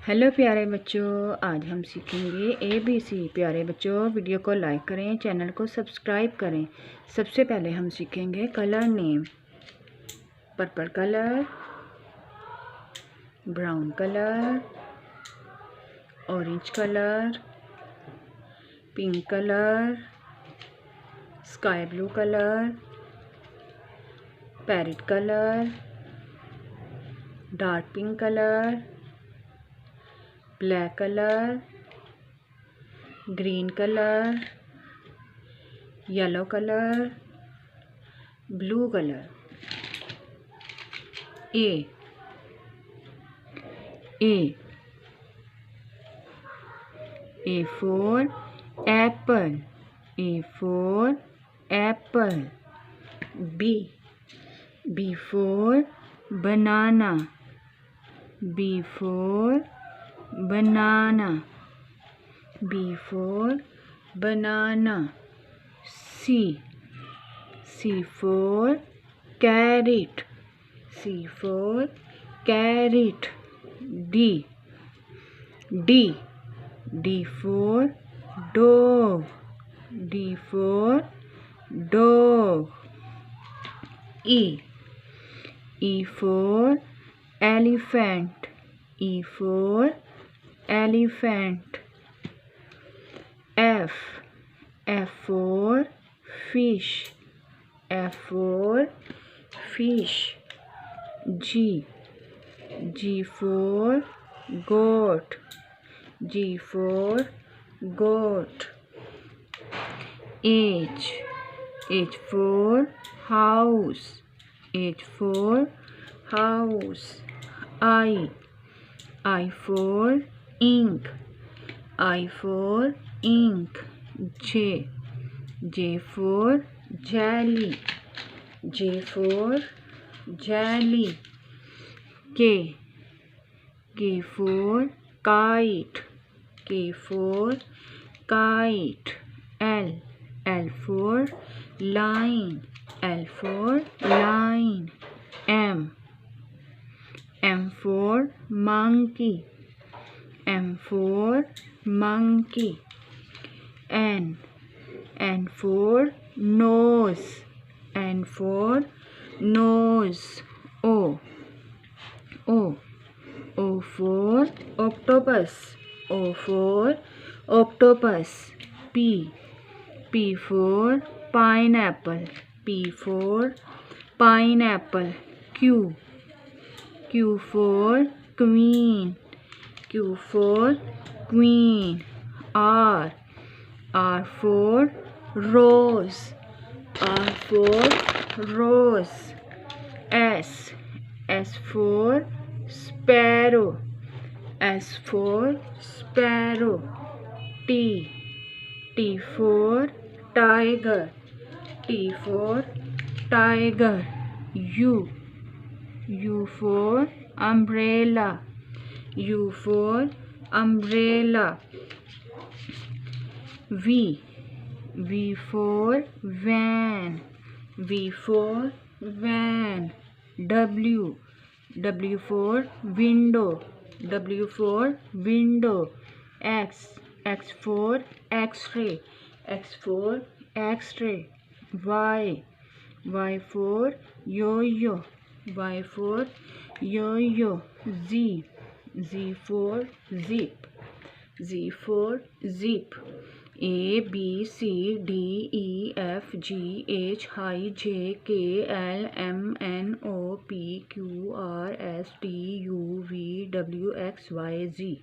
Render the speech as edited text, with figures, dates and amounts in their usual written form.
Hello प्यारे बच्चों, आज हम सीखेंगे ABC। प्यारे बच्चों, वीडियो को लाइक करें, चैनल को सब्सक्राइब करें। सबसे पहले हम सीखेंगे colour name. Purple colour, brown colour, orange colour, pink colour, sky blue colour, parrot colour, dark pink colour, black colour, green colour, yellow colour, blue colour. A for Apple, A for apple. B for banana, B for banana, B for banana. C for carrot, C for carrot. D for dog, D for dog. E for elephant, E for elephant. F for fish, F for fish. G for goat, G for goat. H for house, H for house. I for ink, I for ink. J for jelly, J for jelly. K for kite, K for kite. L for line, L for line. M for monkey, M for monkey. N for nose, N for nose. O for octopus, O for octopus. P for pineapple, P for pineapple. Q for queen, Q for queen. R for rose, R for rose. S for sparrow, S for sparrow. T for tiger, T for tiger. U for umbrella, U for umbrella. V for van, V for van. W for window, W for window. X for x-ray, X for x-ray. Y for yo-yo, Y for yo-yo. Z for zip, Z for zip. A B C D E F G H I J K L M N O P Q R S T U V W X Y Z.